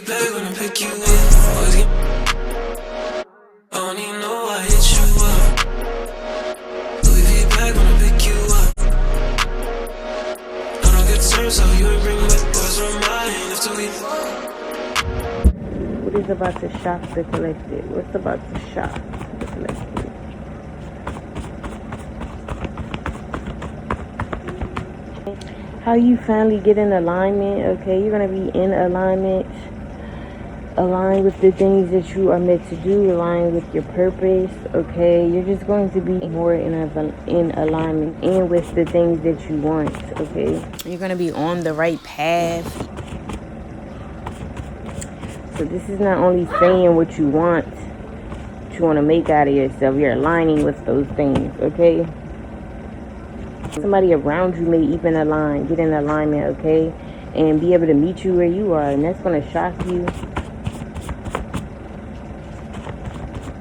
Back when I pick you up, always get. I don't even know I hit you up. Louis V back when I pick you up. I don't get terms, so you ain't bring back boys from mine after we. What is about to shock the collective? What's about to shock the collective? How you finally get in alignment, okay? You're going to be in alignment. Align with the things that you are meant to do, align with your purpose, okay? You're just going to be more in alignment and with the things that you want, okay? You're going to be on the right path. So this is not only saying what you want to make out of yourself, you're aligning with those things, okay? Somebody around you may even get in alignment, okay? And be able to meet you where you are, and that's going to shock you.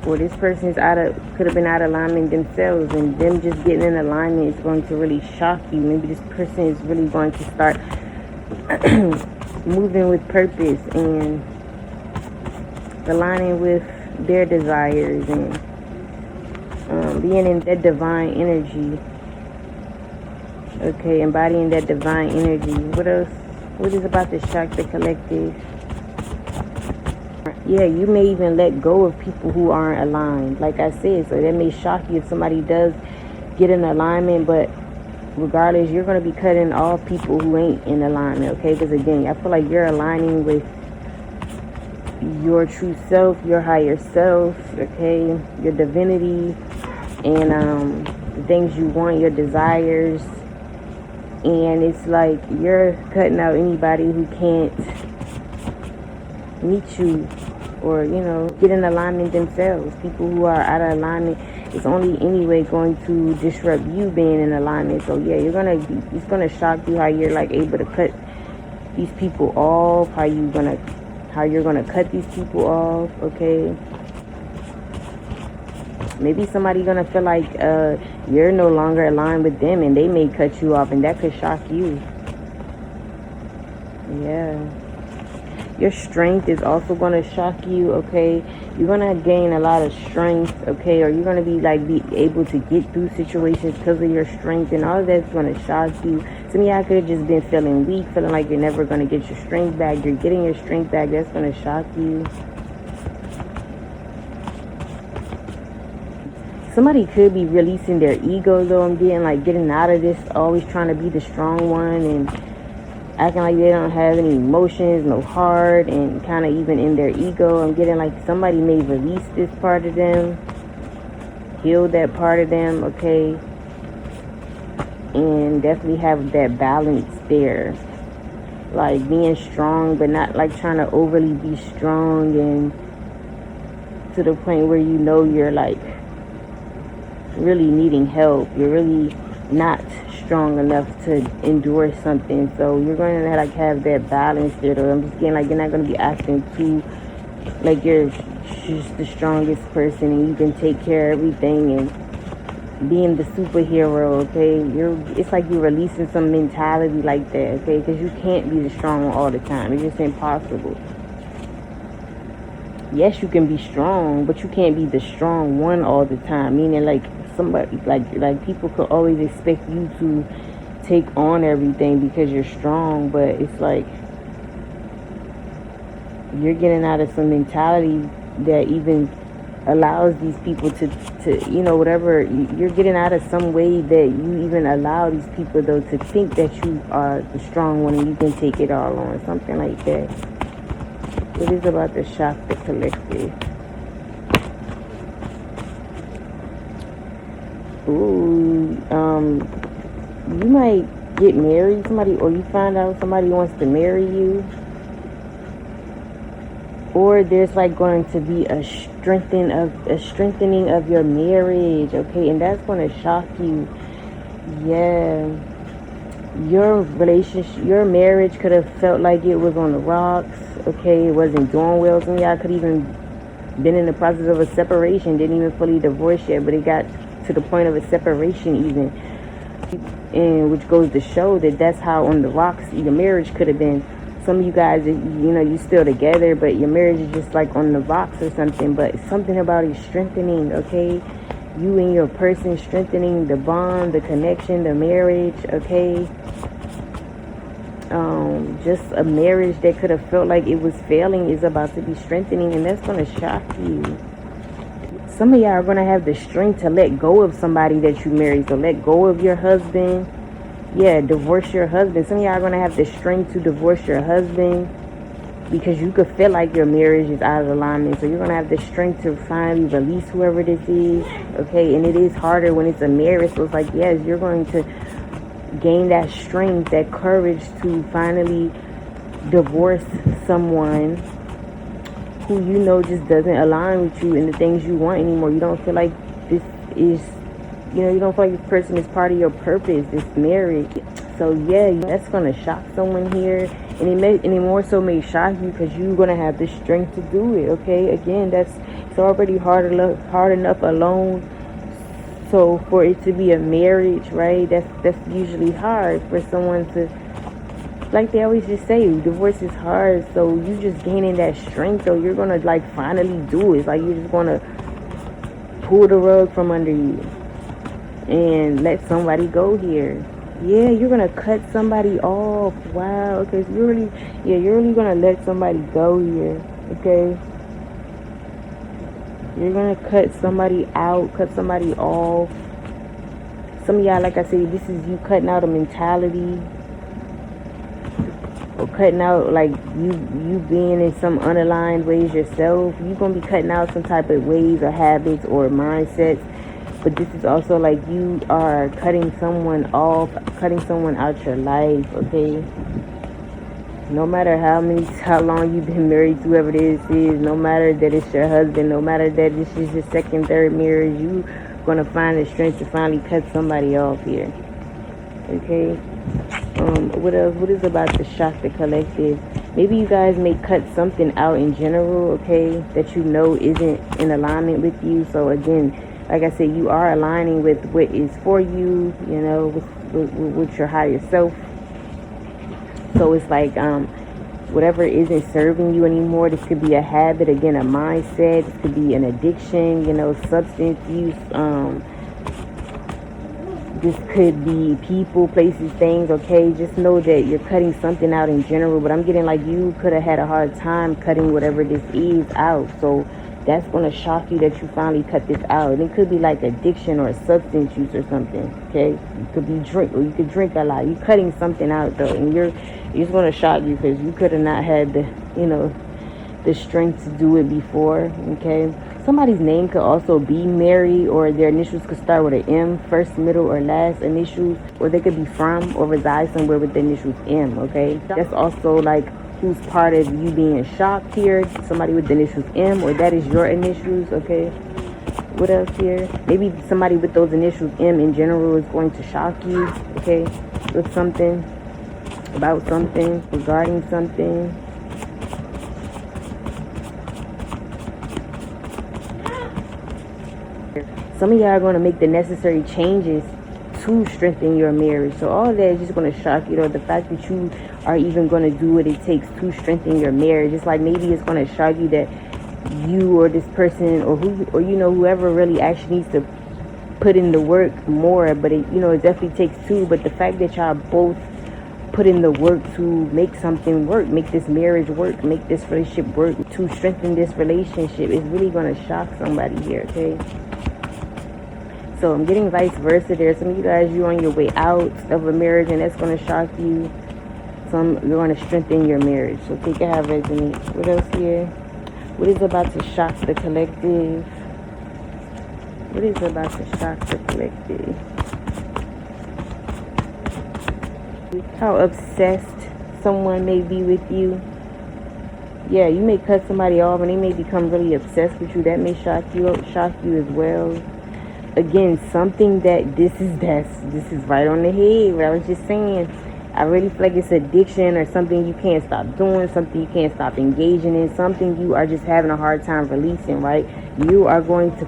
Or this person's could have been out of alignment themselves, and them just getting in alignment is going to really shock you. Maybe this person is really going to start moving with purpose and aligning with their desires and being in that divine energy. Okay, embodying that divine energy. What else? What is about to shock the collective? Yeah, you may even let go of people who aren't aligned, like I said. So that may shock you if somebody does get in alignment, but regardless, you're going to be cutting off people who ain't in alignment, okay? Because again, I feel like you're aligning with your true self, your higher self, okay? Your divinity and the things you want, your desires. And it's like you're cutting out anybody who can't meet you or, you know, get in alignment themselves. People who are out of alignment, it's only anyway going to disrupt you being in alignment. So yeah, it's gonna shock you how you're like able to cut these people off, how you're gonna cut these people off, okay? Maybe somebody gonna feel like you're no longer aligned with them, and they may cut you off, and that could shock you. Yeah. Your strength is also gonna shock you, okay? You're gonna gain a lot of strength, okay? Or you're gonna be able to get through situations because of your strength, and all of that's gonna shock you. Some of y'all could have just been feeling weak, feeling like you're never gonna get your strength back. You're getting your strength back. That's gonna shock you. Somebody could be releasing their ego, though. I'm getting out of this, always trying to be the strong one and acting like they don't have any emotions, no heart, and kind of even in their ego. I'm getting like somebody may release this part of them, heal that part of them, okay? And definitely have that balance there. Like being strong, but not like trying to overly be strong and to the point where you know you're like really needing help. You're really not strong enough to endure something. So you're going to have that balance there. Though I'm just getting like you're not going to be acting too like you're just the strongest person and you can take care of everything and being the superhero, okay? It's like you're releasing some mentality like that, okay? Because you can't be the strong one all the time. It's just impossible. Yes, you can be strong, but you can't be the strong one all the time. Meaning like somebody like people could always expect you to take on everything because you're strong, but it's like you're getting out of some mentality that even allows these people to you know, whatever, you're getting out of some way that you even allow these people though to think that you are the strong one and you can take it all on, something like that. It is about to shock the collective. Ooh, you might get married, or you find out somebody wants to marry you. Or there's like going to be a strengthening of your marriage, okay? And that's going to shock you. Yeah. Your relationship, your marriage could have felt like it was on the rocks, okay? It wasn't doing well. Some of y'all could even been in the process of a separation, didn't even fully divorce yet, but it got to the point of a separation even. And which goes to show that that's how on the rocks your marriage could have been. some of you guys, you know, you still together, but your marriage is just like on the box or something. But something about it strengthening, okay? You and your person strengthening the bond, the connection, the marriage, okay? Just a marriage that could have felt like it was failing is about to be strengthening, and that's going to shock you. Some of y'all are going to have the strength to let go of somebody that you married. So let go of your husband. Yeah, divorce your husband. Some of y'all are going to have the strength to divorce your husband because you could feel like your marriage is out of alignment. So you're going to have the strength to finally release whoever this is. Okay, and it is harder when it's a marriage. So it's like, yes, you're going to gain that strength, that courage to finally divorce someone who you know just doesn't align with you and the things you want anymore. You don't feel like this is, you know, you don't feel like this person is part of your purpose, this marriage. So yeah, that's gonna shock someone here, and it more so may shock you because you're gonna have the strength to do it. Okay, again, it's already hard enough alone. So for it to be a marriage, right? That's usually hard for someone to, like they always just say, divorce is hard. So you just gaining that strength. So you're gonna like finally do it. It's like you're just gonna pull the rug from under you and let somebody go here. Yeah, you're gonna cut somebody off. Wow. Okay, so you're really gonna let somebody go here. Okay. You're going to cut somebody out, cut somebody off. Some of y'all, like I said, this is you cutting out a mentality. Or cutting out, like, you being in some unaligned ways yourself. You're going to be cutting out some type of ways or habits or mindsets. But this is also like you are cutting someone off, cutting someone out your life, okay? No matter how long you've been married to whoever this is, no matter that it's your husband, no matter that this is your second, third marriage, you gonna find the strength to finally cut somebody off here. Okay. What else? What is about to shock the collective? Maybe you guys may cut something out in general, okay, that you know isn't in alignment with you. So again, like I said, you are aligning with what is for you, you know, with your higher self. So it's like whatever isn't serving you anymore. This could be a habit, again, a mindset. This could be an addiction, you know, substance use. This could be people, places, things, okay? Just know that you're cutting something out in general. But I'm getting like you could have had a hard time cutting whatever this is out. So that's going to shock you that you finally cut this out. And it could be like addiction or substance use or something, okay? It could be drink, or you could drink a lot. You're cutting something out, though, and it's going to shock you because you could have not had the, you know, the strength to do it before, okay? Somebody's name could also be Mary, or their initials could start with an M, first, middle, or last initials, or they could be from or reside somewhere with the initials M, okay? That's also like who's part of you being shocked here. Somebody with the initials M, or that is your initials, okay? What else here? Maybe somebody with those initials M in general is going to shock you, okay? With something, about something, regarding something. Some of y'all are going to make the necessary changes to strengthen your marriage. So all that is just going to shock you, though. The fact that you are even going to do what it takes to strengthen your marriage. It's like maybe it's going to shock you that you or this person or whoever really actually needs to put in the work more. But it definitely takes two. But the fact that y'all both put in the work to make something work, make this marriage work, make this relationship work, to strengthen this relationship is really going to shock somebody here, okay? So I'm getting vice versa there. Some of you guys, you're on your way out of a marriage, and that's going to shock you. Some you're going to strengthen your marriage. So take it how it resonates. What else here? What is about to shock the collective? What is about to shock the collective? How obsessed someone may be with you. Yeah, you may cut somebody off and they may become really obsessed with you. That may shock you as well. Again, something that this is right on the head. What I was just saying, I really feel like it's addiction or something you can't stop doing, something you can't stop engaging in, something you are just having a hard time releasing, right? You are going to,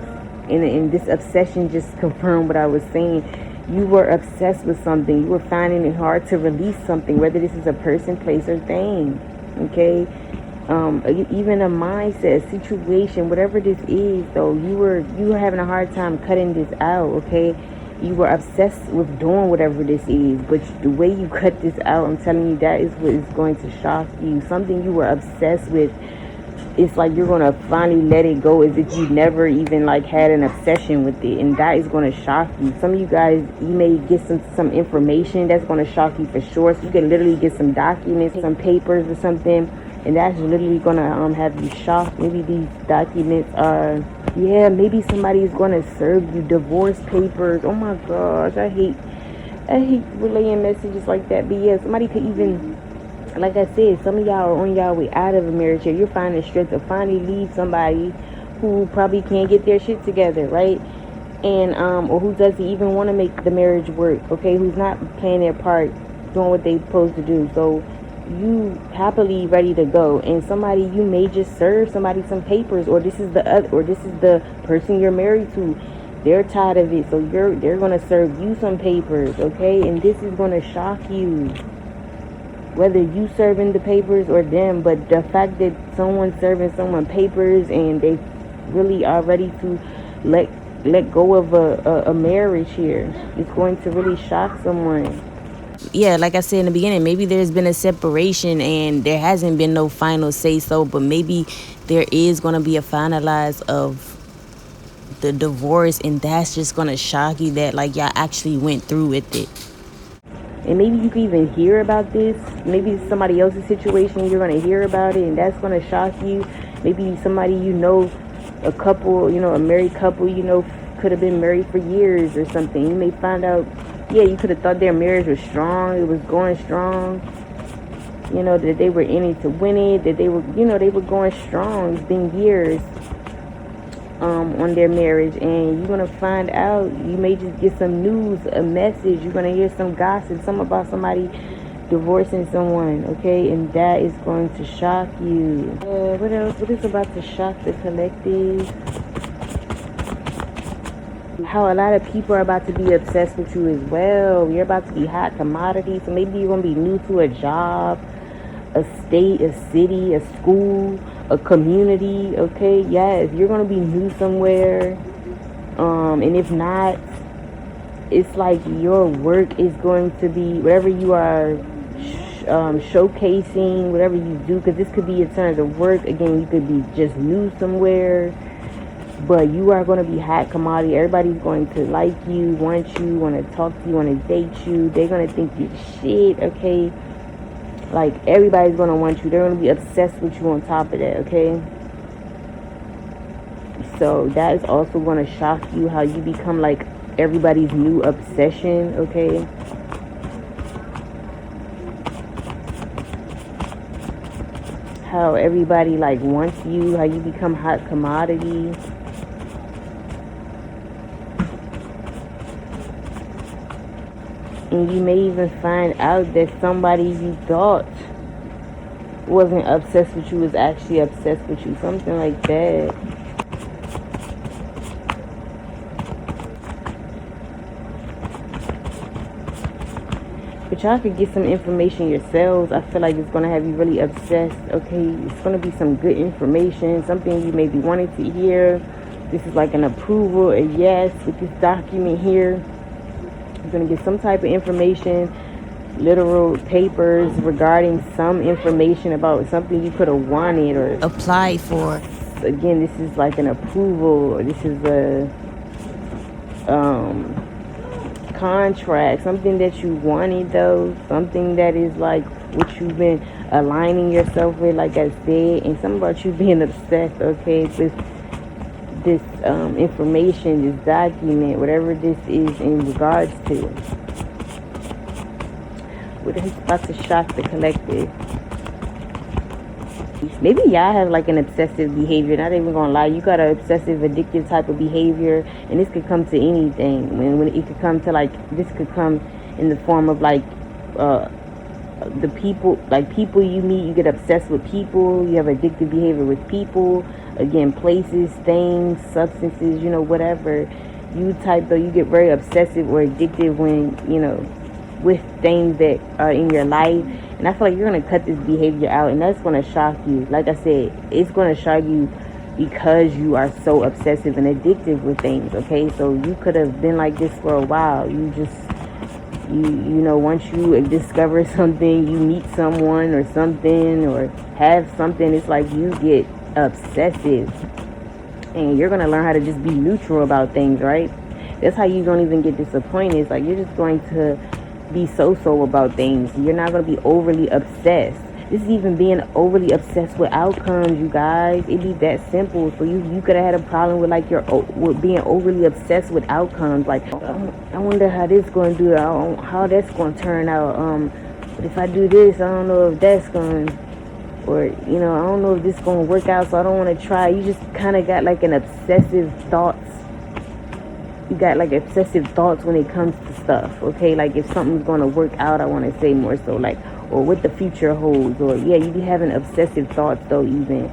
in this obsession, just confirm what I was saying. You were obsessed with something. You were finding it hard to release something, whether this is a person, place, or thing. Okay? Even a mindset, situation, whatever this is, though, you were having a hard time cutting this out, okay? You were obsessed with doing whatever this is, but the way you cut this out, I'm telling you, that is what is going to shock you. Something you were obsessed with, it's like you're going to finally let it go as if you never even like had an obsession with it, and that is going to shock you. Some of you guys, you may get some information that's going to shock you for sure. So you can literally get some documents, some papers or something, and that's literally going to have you shocked. Maybe these documents are, yeah, maybe somebody is going to serve you divorce papers. Oh my gosh, I hate relaying messages like that. But yeah, somebody could even, like I said, some of y'all are on y'all way out of a marriage here. You're finding strength to finally leave somebody who probably can't get their shit together, right? And or who doesn't even want to make the marriage work, okay? Who's not playing their part, doing what they're supposed to do. So you happily ready to go, and somebody, you may just serve somebody some papers, or this is the person you're married to. They're tired of it, so they're gonna serve you some papers, okay? And this is gonna shock you, whether you serving the papers or them. But the fact that someone's serving someone papers and they really are ready to let go of a marriage here, it's going to really shock someone. Yeah, like I said in the beginning, maybe there's been a separation and there hasn't been no final say so, but maybe there is going to be a finalize of the divorce, and that's just going to shock you that like y'all actually went through with it. And maybe you can even hear about this. Maybe it's somebody else's situation, you're going to hear about it, and that's going to shock you. Maybe somebody, a couple, a married couple, could have been married for years or something. You may find out, yeah, you could have thought their marriage was strong, it was going strong, that they were in it to win it, that they were, they were going strong. It's been years on their marriage, and you're going to find out, you may just get some news, a message, you're going to hear some gossip, something about somebody divorcing someone, okay? And that is going to shock you. What else? What is about to shock the collective? How a lot of people are about to be obsessed with you as well. You're about to be hot commodity. So maybe you're going to be new to a job, a state, a city, a school, a community, okay? Yes, you're going to be new somewhere. And if not, it's like your work is going to be, whatever you are showcasing, whatever you do, because this could be in terms of work. Again, you could be just new somewhere, but you are going to be hot commodity. Everybody's going to like you, want to talk to you, want to date you. They're going to think you're shit, okay? Like, everybody's going to want you. They're going to be obsessed with you on top of that, okay? So that is also going to shock you, how you become like everybody's new obsession, okay? How everybody like wants you, how you become hot commodity. And you may even find out that somebody you thought wasn't obsessed with you was actually obsessed with you. Something like that. But y'all could get some information yourselves. I feel like it's going to have you really obsessed. Okay, it's going to be some good information. Something you may be wanting to hear. This is like an approval, a yes with this document here. You're going to get some type of information, literal papers regarding some information about something you could have wanted or applied for. Again, this is like an approval, or this is a contract, something that you wanted though, something that is like what you've been aligning yourself with, like I said, and something about you being obsessed, okay, with this information, this document, whatever this is in regards to. What is about to shock the collective? Maybe y'all have like an obsessive behavior. Not even gonna lie, you got an obsessive addictive type of behavior, and this could come to anything. When it could come to like, this could come in the form of like the people, like people you meet, you get obsessed with people, you have addictive behavior with people, again, places, things, substances, whatever. you type though, you get very obsessive or addictive when, you know, with things that are in your life. And I feel like you're going to cut this behavior out, and that's going to shock you. Like I said, it's going to shock you because you are so obsessive and addictive with things, okay? So you could have been like this for a while. You just, you know, once you discover something, you meet someone or something or have something, it's like you get obsessive. And you're going to learn how to just be neutral about things, right? That's how you don't even get disappointed. It's like you're just going to be so-so about things. You're not going to be overly obsessed. This is even being overly obsessed with outcomes, you guys. It'd be that simple. So you could have had a problem with like with being overly obsessed with outcomes. Like, I wonder how this going to do, how that's going to turn out. But if I do this, I don't know if that's going to, or, you know, I don't know if this is going to work out, so I don't want to try. You just kind of got like an obsessive thoughts. You got like obsessive thoughts when it comes to stuff, okay? Like if something's going to work out, I want to say more so, like, or what the future holds, or yeah, you be having obsessive thoughts though. Even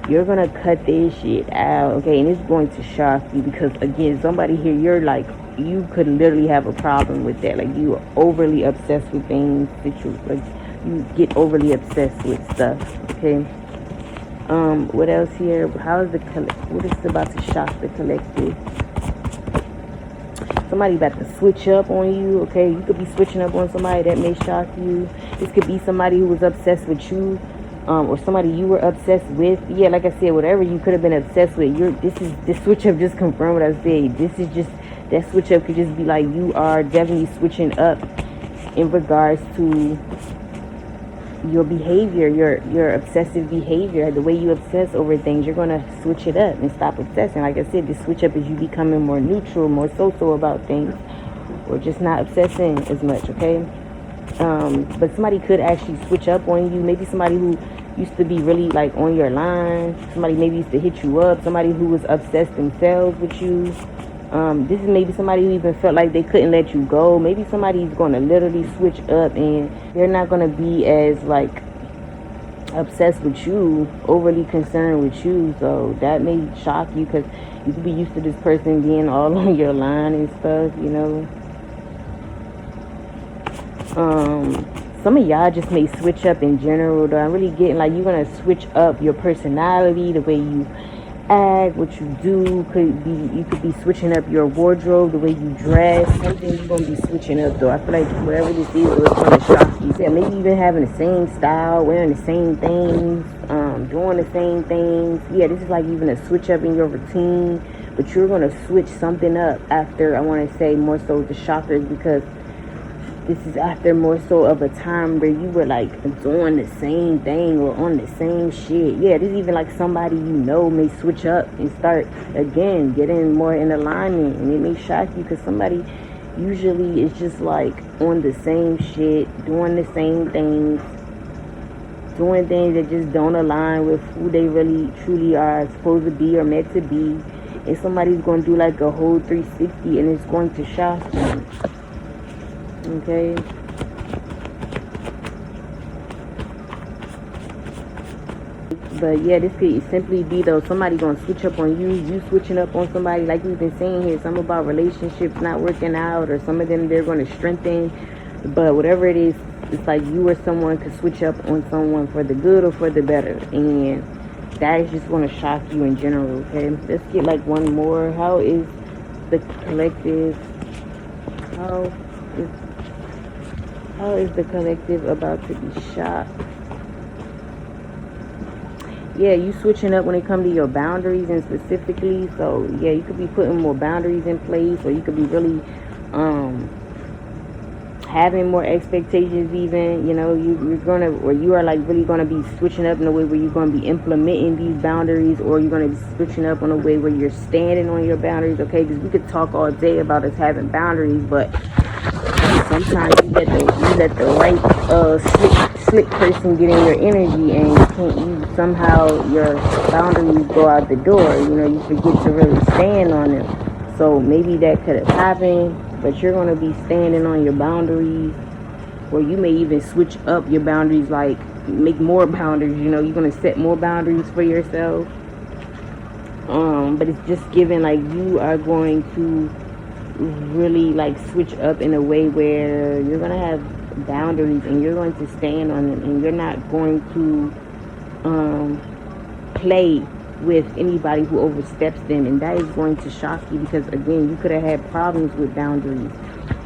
you're going to cut this shit out, okay? And it's going to shock you because, again, somebody here, you're like, you could literally have a problem with that. Like you are overly obsessed with things that you, like, you get overly obsessed with stuff, okay? What else here? How is the what is about to shock the collective? Somebody about to switch up on you, okay? You could be switching up on somebody that may shock you. This could be somebody who was obsessed with you, or somebody you were obsessed with. Yeah, like I said, whatever you could have been obsessed with, this switch up just confirmed what I said. This is just, that switch up could just be like you are definitely switching up in regards to your behavior, your obsessive behavior, the way you obsess over things. You're going to switch it up and stop obsessing. Like I said, the switch up is you becoming more neutral, more so about things, or just not obsessing as much, okay? But somebody could actually switch up on you. Maybe somebody who used to be really like on your line, somebody maybe used to hit you up, somebody who was obsessed themselves with you. This is maybe somebody who even felt like they couldn't let you go. Maybe somebody's going to literally switch up and they're not going to be as like obsessed with you, overly concerned with you. So that may shock you because you could be used to this person being all on your line and stuff, you know. Some of y'all just may switch up in general though. I'm really getting like you're going to switch up your personality, the way you act, what you do. You could be switching up your wardrobe, the way you dress. Something you're gonna be switching up though. I feel like whatever this is, it's gonna shock you. Yeah, maybe even having the same style, wearing the same things, doing the same things. Yeah, this is like even a switch up in your routine, but you're gonna switch something up after, I want to say more so the shockers, because this is after more so of a time where you were like doing the same thing or on the same shit. Yeah, this is even like somebody you know may switch up and start again getting more in alignment, and it may shock you because somebody usually is just like on the same shit, doing the same things, doing things that just don't align with who they really truly are supposed to be or meant to be. And somebody's going to do like a whole 360 and it's going to shock you. Okay. But yeah, this could simply be though somebody gonna switch up on you switching up on somebody. Like we've been saying here, some about relationships not working out, or some of them they're going to strengthen. But whatever it is, it's like you or someone could switch up on someone for the good or for the better, and that is just going to shock you in general. Okay, let's get like one more. How is the collective? How is the collective about to be shocked? Yeah, you switching up when it comes to your boundaries, and specifically, so yeah, you could be putting more boundaries in place, or you could be really having more expectations. Even, you know, you're gonna, or you are like really gonna be switching up in a way where you're gonna be implementing these boundaries, or you're gonna be switching up in a way where you're standing on your boundaries. Okay, because we could talk all day about us having boundaries, but sometimes you let the right slick person get in your energy, and somehow your boundaries go out the door. You know, you forget to really stand on them. So maybe that could have happened, but you're going to be standing on your boundaries, or you may even switch up your boundaries, like make more boundaries. You know, you're going to set more boundaries for yourself. But it's just given like you are going to really like switch up in a way where you're gonna have boundaries and you're going to stand on them, and you're not going to play with anybody who oversteps them. And that is going to shock you, because again, you could have had problems with boundaries,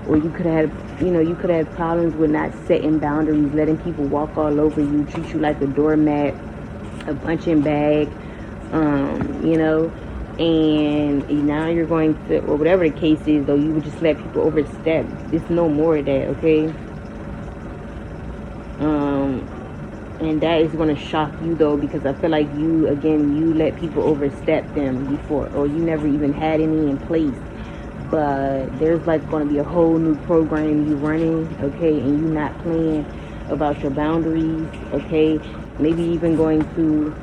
or you could have you could have problems with not setting boundaries, letting people walk all over you, treat you like a doormat, a punching bag, and now you're going to, or whatever the case is, though, you would just let people overstep. It's no more of that, okay? And that is going to shock you, though, because I feel like you let people overstep them before, or you never even had any in place. But there's like going to be a whole new program you running, okay, and you not playing about your boundaries, okay? Maybe even going to,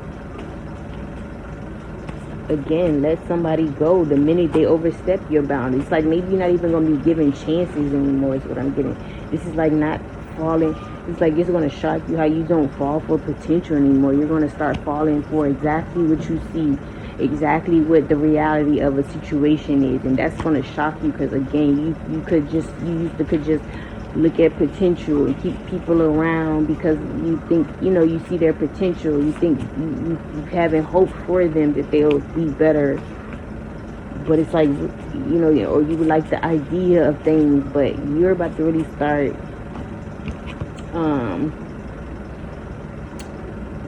again, let somebody go the minute they overstep your boundaries. Like, maybe you're not even going to be given chances anymore, is what I'm getting. This is like not falling. It's like it's going to shock you how you don't fall for potential anymore. You're going to start falling for exactly what you see, exactly what the reality of a situation is. And that's going to shock you, because again, you used to just look at potential and keep people around because you think, you see their potential. You think you having hope for them that they'll be better. But it's like, or you would like the idea of things, but you're about to really start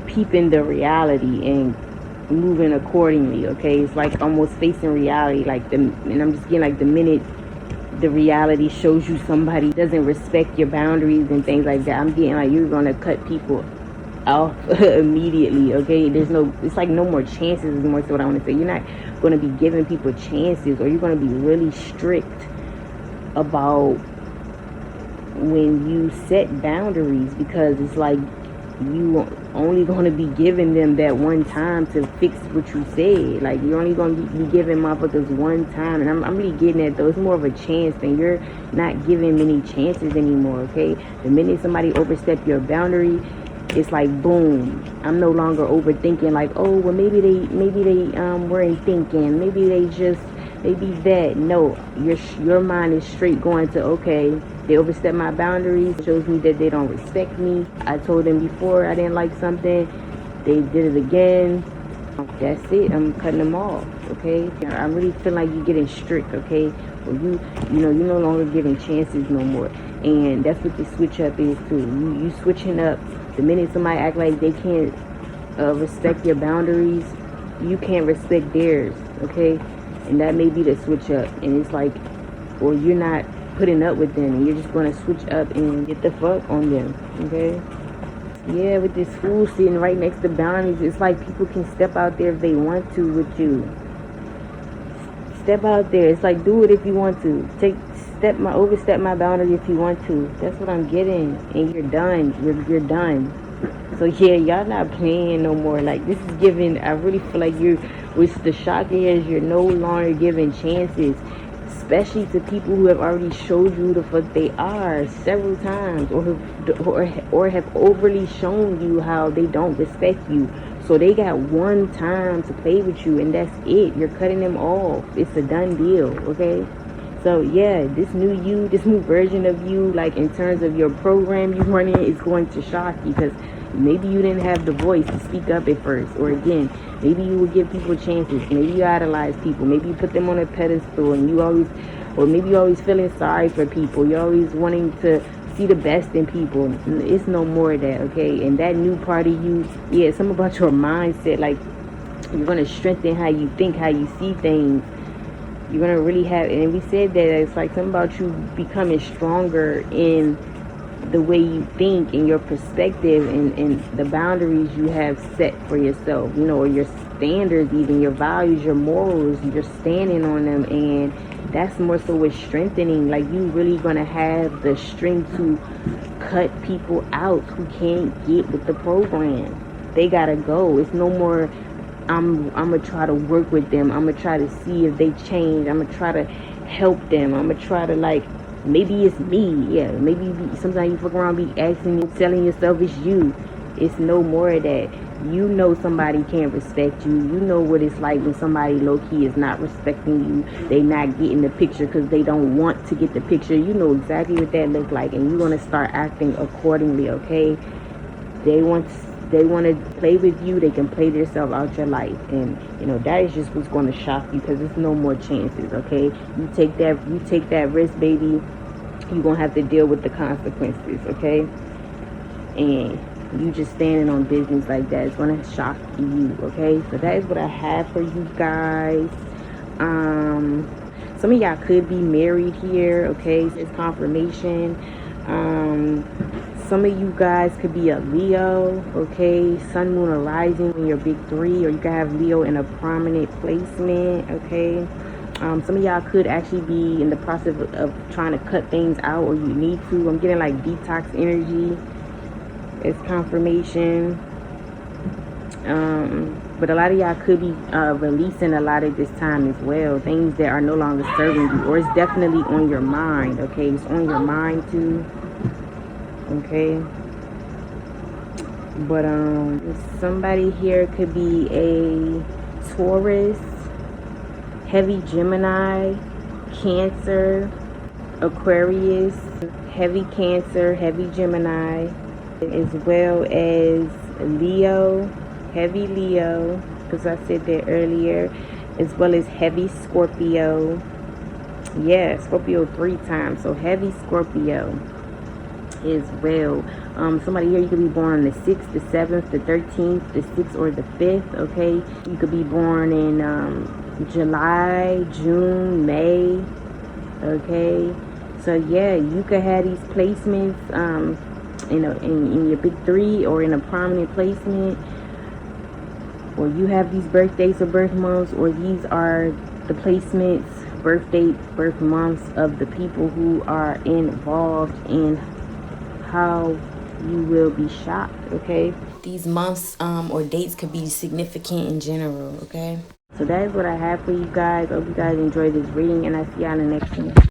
peeping the reality and moving accordingly, okay? It's like almost facing reality, and I'm just getting like the minute the reality shows you somebody doesn't respect your boundaries and things like that, I'm getting like you're gonna cut people off immediately, okay? It's like no more chances is more so what I want to say. You're not gonna be giving people chances, or you're gonna be really strict about when you set boundaries, because it's like you only going to be giving them that one time to fix what you said. Like, you're only going to be giving motherfuckers one time. And I'm really getting at, though, it's more of a chance thing. You're not giving many chances anymore, okay? The minute somebody overstep your boundary, it's like boom. I'm no longer overthinking, like, oh, well, maybe they weren't thinking, maybe that. No, your mind is straight going to, okay, they overstep my boundaries. It shows me that they don't respect me. I told them before I didn't like something. They did it again. That's it. I'm cutting them off, okay? I really feel like you're getting strict, okay? Or you're no longer giving chances no more. And that's what the switch up is too. You switching up. The minute somebody act like they can't respect your boundaries, you can't respect theirs, okay? And that may be the switch up. And it's like, or you're not putting up with them, and you're just going to switch up and get the fuck on them, okay? Yeah, with this fool sitting right next to boundaries, it's like people can step out there if they want to with you. Step out there. It's like, do it if you want to. Overstep my boundary if you want to. That's what I'm getting. And you're done. You're done. So yeah, y'all not playing no more. Like, this is giving, I really feel like what's the shock is you're no longer giving chances, especially to people who have already showed you who the fuck they are several times, or have overly shown you how they don't respect you. So they got one time to play with you, and that's it. You're cutting them off. It's a done deal, okay? So yeah, this new version of you, like in terms of your program you running, is going to shock you, because maybe you didn't have the voice to speak up at first, or again, maybe you would give people chances, maybe you idolize people, maybe you put them on a pedestal, and maybe you're always feeling sorry for people, you're always wanting to see the best in people. It's no more of that, okay? And that new part of you, yeah, it's something about your mindset, like you're going to strengthen how you think, how you see things. You're going to really have, and we said that it's like something about you becoming stronger in the way you think and your perspective and the boundaries you have set for yourself, or your standards, even your values, your morals, you're standing on them. And that's more so with strengthening. Like, you really going to have the strength to cut people out who can't get with the program. They got to go. It's no more, I'm going to try to work with them. I'm going to try to see if they change. I'm going to try to help them. I'm going to try to, like, maybe it's me. Yeah, maybe sometimes you fuck around be asking, telling yourself it's you. It's no more of that. You know somebody can't respect you. You know what it's like when somebody low-key is not respecting you. They not getting the picture because they don't want to get the picture. You know exactly what that looks like, and you're going to start acting accordingly, okay? They want to play with you. They can play themselves out your life, and you know that is just what's going to shock you, because there's no more chances, okay? You take that risk, baby. You're going to have to deal with the consequences, okay? And you just standing on business like that is going to shock you, okay? So that is what I have for you guys. Some of y'all could be married here, okay? It's confirmation. Some of you guys could be a Leo, okay? Sun, moon, or rising in your big three, or you could have Leo in a prominent placement, okay? Some of y'all could actually be in the process of trying to cut things out, or you need to. I'm getting like detox energy. It's confirmation. But a lot of y'all could be releasing a lot at this time as well. Things that are no longer serving you, or it's definitely on your mind, okay? It's on your mind too. Okay, but somebody here could be a Taurus, heavy Gemini, Cancer, Aquarius, heavy Cancer, heavy Gemini, as well as Leo, heavy Leo, because I said that earlier, as well as heavy Scorpio. Yeah, Scorpio 3 times, so heavy Scorpio as well. Somebody here, you could be born on the 6th, the 7th, the 13th, the 6th, or the 5th, okay? You could be born in July, June, May, okay? So yeah, you could have these placements in your big three, or in a prominent placement, or you have these birth dates or birth months, or these are the placements, birth dates, birth months of the people who are involved in how you will be shocked, okay? These months or dates could be significant in general, okay? So that is what I have for you guys. I hope you guys enjoyed this reading, and I'll see y'all in the next one.